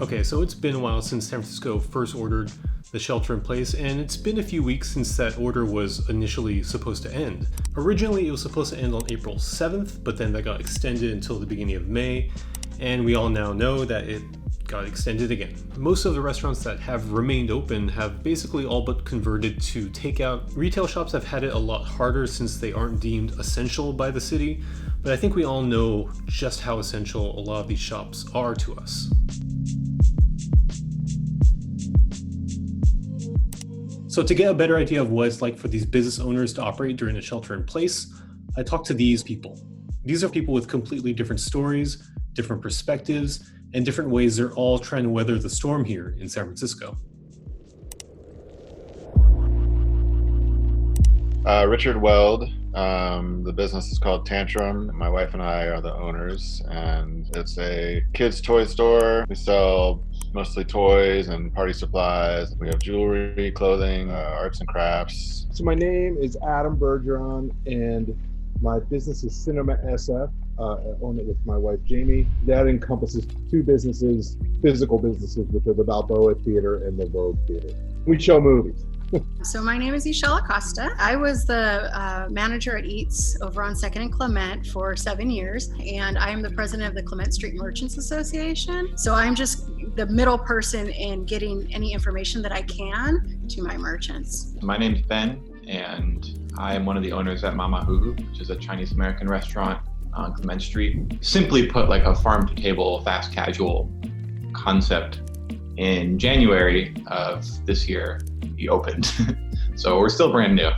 Okay, so it's been a while since San Francisco first ordered the shelter in place, and it's been a few weeks since that order was initially supposed to end. Originally, it was supposed to end on April 7th, but then that got extended until the beginning of May, and we all now know that it got extended again. Most of the restaurants that have remained open have basically all but converted to takeout. Retail shops have had it a lot harder since they aren't deemed essential by the city, but I think we all know just how essential a lot of these shops are to us. So to get a better idea of what it's like for these business owners to operate during the shelter in place, I talked to these people. These are people with completely different stories, different perspectives, and different ways they're all trying to weather the storm here in San Francisco. Richard Weld. The business is called Tantrum. My wife and I are the owners, and it's a kids' toy store. We sell mostly toys and party supplies. We have jewelry, clothing, arts and crafts. So my name is Adam Bergeron, and my business is Cinema SF. I own it with my wife, Jamie. That encompasses two businesses, physical businesses, which are the Balboa Theater and the Vogue Theater. We show movies. So my name is Ishelle Acosta. I was the manager at Eats over on 2nd and Clement for 7 years, and I am the president of the Clement Street Merchants Association. So I'm just the middle person in getting any information that I can to my merchants. My name's Ben, and I am one of the owners at Mamahuhu, which is a Chinese American restaurant on Clement Street. Simply put, like a farm to table, fast casual concept. In January of this year, we opened. So we're still brand new.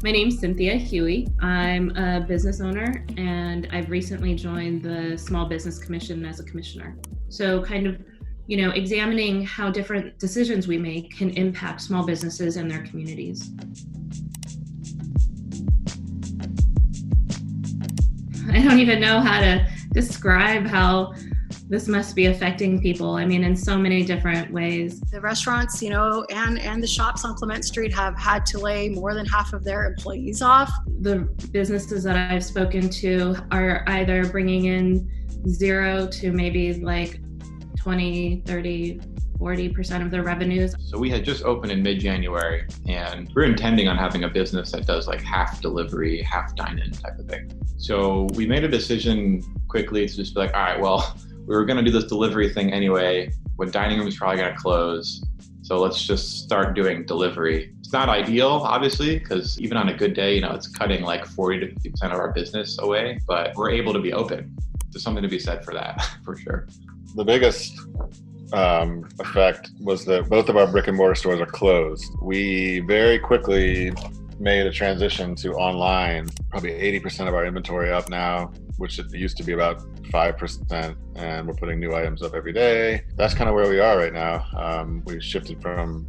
My name's Cynthia Huey. I'm a business owner, and I've recently joined the Small Business Commission as a commissioner. So kind of, examining how different decisions we make can impact small businesses and their communities. I don't even know how to describe how this must be affecting people. I mean, in so many different ways. The restaurants, and the shops on Clement Street have had to lay more than half of their employees off. The businesses that I've spoken to are either bringing in 0 to maybe like 20, 30, 40% of their revenues. So we had just opened in mid-January, and we're intending on having a business that does like half delivery, half dine-in type of thing. So we made a decision quickly to just be like, all right, well, we were going to do this delivery thing anyway, when dining room is probably going to close. So let's just start doing delivery. It's not ideal, obviously, because even on a good day, it's cutting like 40 to 50% of our business away, but we're able to be open. There's something to be said for that, for sure. The biggest effect was that both of our brick and mortar stores are closed. We very quickly made a transition to online, probably 80% of our inventory up now, which it used to be about 5%, and we're putting new items up every day. That's kind of where we are right now. We've shifted from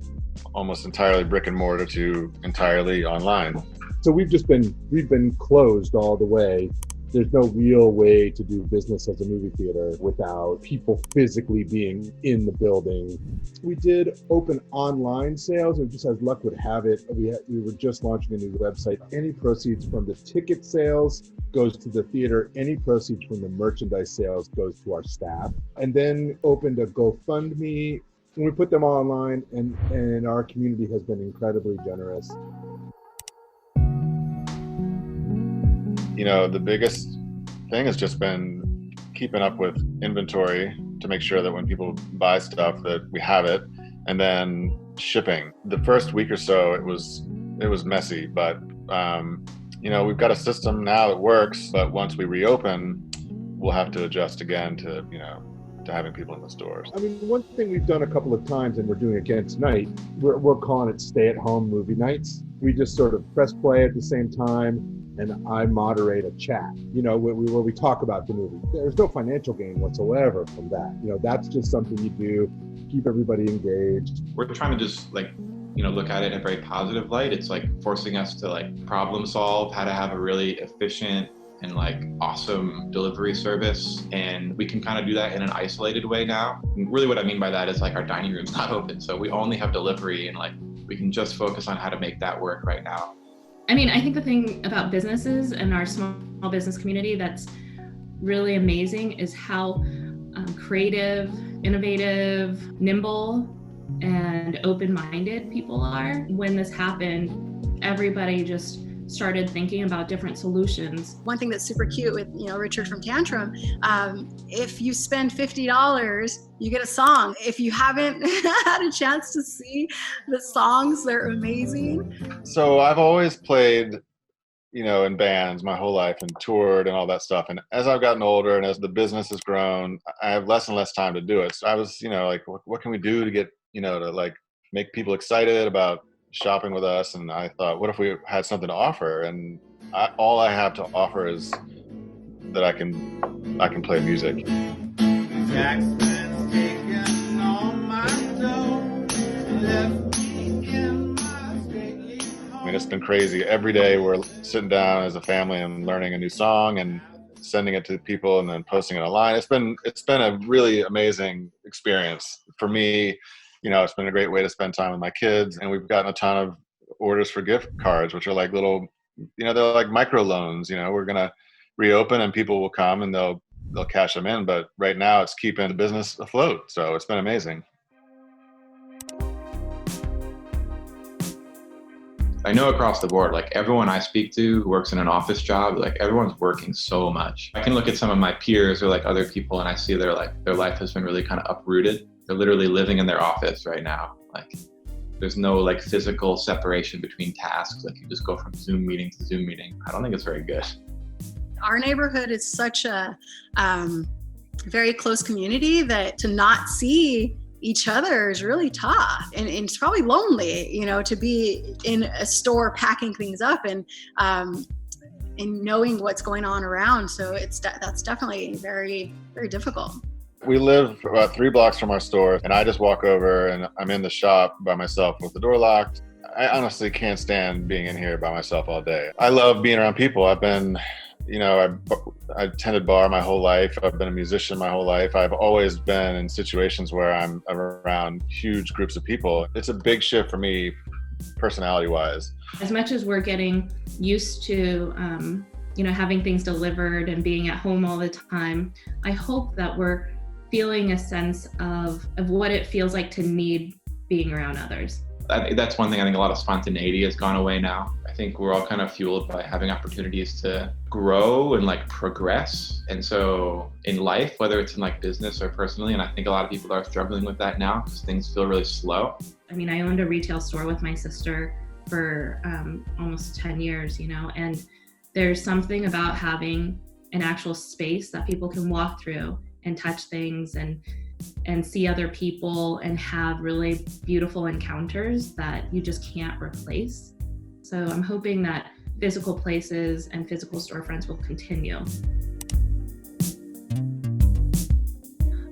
almost entirely brick and mortar to entirely online. So we've been closed all the way. There's no real way to do business as a movie theater without people physically being in the building. We did open online sales, and just as luck would have it, we were just launching a new website. Any proceeds from the ticket sales goes to the theater. Any proceeds from the merchandise sales goes to our staff. And then opened a GoFundMe, and we put them online, and our community has been incredibly generous. The biggest thing has just been keeping up with inventory to make sure that when people buy stuff that we have it, and then shipping. The first week or so, it was messy, but we've got a system now that works, but once we reopen, we'll have to adjust again to having people in the stores. I mean, one thing we've done a couple of times, and we're doing again tonight, we're calling it stay-at-home movie nights. We just sort of press play at the same time, and I moderate a chat, where we talk about the movie. There's no financial gain whatsoever from that. That's just something you do, keep everybody engaged. We're trying to just look at it in a very positive light. It's like forcing us to problem solve how to have a really efficient and awesome delivery service. And we can kind of do that in an isolated way now. And really what I mean by that is our dining room's not open. So we only have delivery, and we can just focus on how to make that work right now. I mean, I think the thing about businesses and our small business community that's really amazing is how creative innovative, nimble, and open-minded people are. When this happened, everybody just started thinking about different solutions. One thing that's super cute with, Richard from Tantrum, if you spend $50, you get a song. If you haven't had a chance to see the songs, they're amazing. So I've always played, in bands my whole life and toured and all that stuff. And as I've gotten older and as the business has grown, I have less and less time to do it. So I was, like, what can we do to get, to like make people excited about shopping with us? And I thought, what if we had something to offer? And all I have to offer is that I can play music. Jackman's taking all my dough, left me in my stately home. I mean, it's been crazy. Every day we're sitting down as a family and learning a new song and sending it to people and then posting it online. It's been a really amazing experience for me. It's been a great way to spend time with my kids, and we've gotten a ton of orders for gift cards, which are like little, they're like micro loans. We're gonna reopen and people will come and they'll cash them in. But right now, it's keeping the business afloat. So it's been amazing. I know across the board, like everyone I speak to who works in an office job, like everyone's working so much. I can look at some of my peers or like other people and I see their life has been really kind of uprooted. They're literally living in their office right now. Like there's no like physical separation between tasks. Like you just go from Zoom meeting to Zoom meeting. I don't think it's very good. Our neighborhood is such a very close community that to not see each other is really tough, and it's probably lonely, to be in a store packing things up and knowing what's going on around. So that's definitely very, very difficult. We live about 3 blocks from our store, and I just walk over and I'm in the shop by myself with the door locked. I honestly can't stand being in here by myself all day. I love being around people. I've been, I've tended bar my whole life. I've been a musician my whole life. I've always been in situations where I'm around huge groups of people. It's a big shift for me, personality-wise. As much as we're getting used to, having things delivered and being at home all the time, I hope that we're feeling a sense of what it feels like to need being around others. I think that's one thing. I think a lot of spontaneity has gone away now. I think we're all kind of fueled by having opportunities to grow and like progress. And so in life, whether it's in like business or personally, and I think a lot of people are struggling with that now because things feel really slow. I mean, I owned a retail store with my sister for almost 10 years, and there's something about having an actual space that people can walk through and touch things and see other people and have really beautiful encounters that you just can't replace. So I'm hoping that physical places and physical storefronts will continue.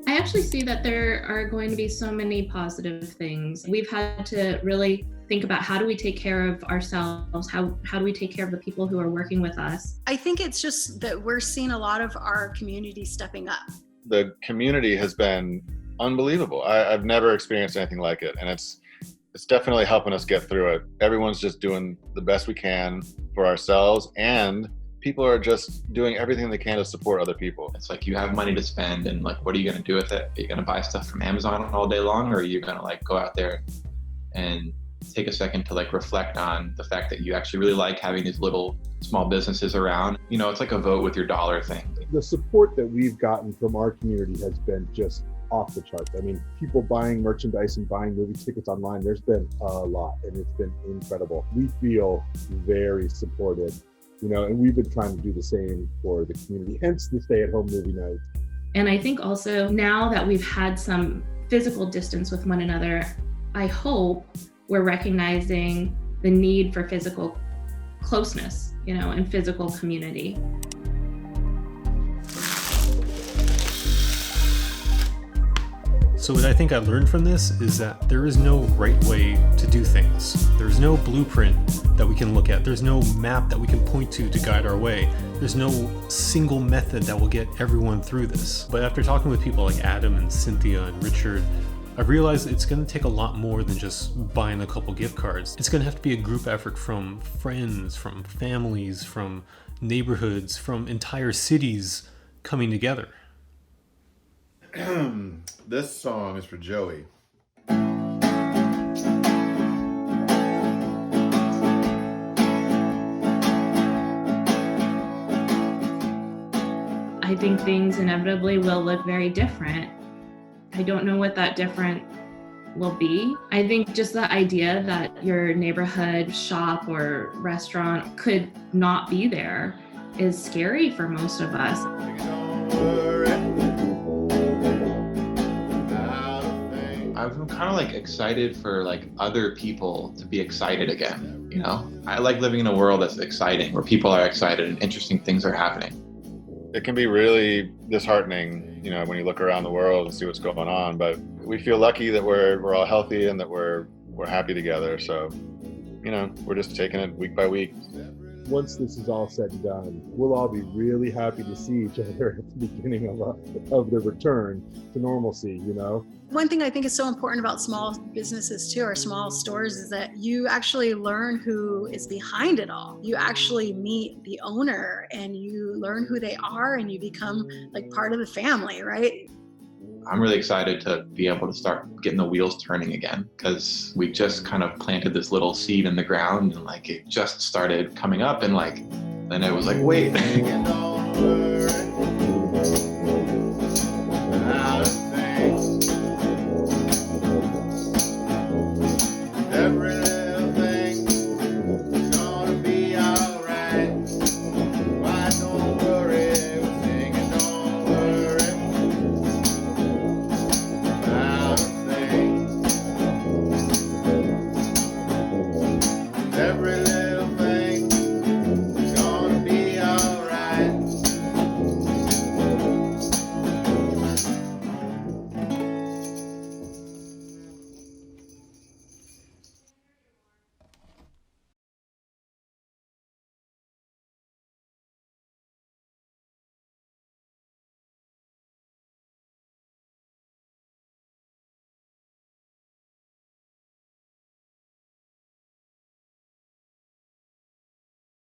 I actually see that there are going to be so many positive things. We've had to really think about how do we take care of ourselves? How do we take care of the people who are working with us? I think it's just that we're seeing a lot of our community stepping up. The community has been unbelievable. I've never experienced anything like it. And it's definitely helping us get through it. Everyone's just doing the best we can for ourselves, and people are just doing everything they can to support other people. It's like you have money to spend, and like, what are you going to do with it? Are you going to buy stuff from Amazon all day long, or are you going to like go out there and take a second to like reflect on the fact that you actually really like having these little small businesses around? It's like a vote with your dollar thing. The support that we've gotten from our community has been just off the charts. I mean, people buying merchandise and buying movie tickets online, there's been a lot, and it's been incredible. We feel very supported, and we've been trying to do the same for the community, hence the stay-at-home movie night. And I think also now that we've had some physical distance with one another, I hope we're recognizing the need for physical closeness, and physical community. So what I think I learned from this is that there is no right way to do things. There's no blueprint that we can look at. There's no map that we can point to guide our way. There's no single method that will get everyone through this. But after talking with people like Adam and Cynthia and Richard, I've realized it's going to take a lot more than just buying a couple gift cards. It's going to have to be a group effort from friends, from families, from neighborhoods, from entire cities coming together. This song is for Joey. I think things inevitably will look very different. I don't know what that different will be. I think just the idea that your neighborhood shop or restaurant could not be there is scary for most of us. I'm kind of like excited for like other people to be excited again, you know? I like living in a world that's exciting, where people are excited and interesting things are happening. It can be really disheartening, you know, when you look around the world and see what's going on, but we feel lucky that we're all healthy and that we're happy together. So, you know, we're just taking it week by week. Once this is all said and done, we'll all be really happy to see each other at the beginning of the return to normalcy, you know? One thing I think is so important about small businesses too, or small stores, is that you actually learn who is behind it all. You actually meet the owner and you learn who they are and you become like part of the family, right? I'm really excited to be able to start getting the wheels turning again, because we just kind of planted this little seed in the ground and like it just started coming up, and like then it was like, wait.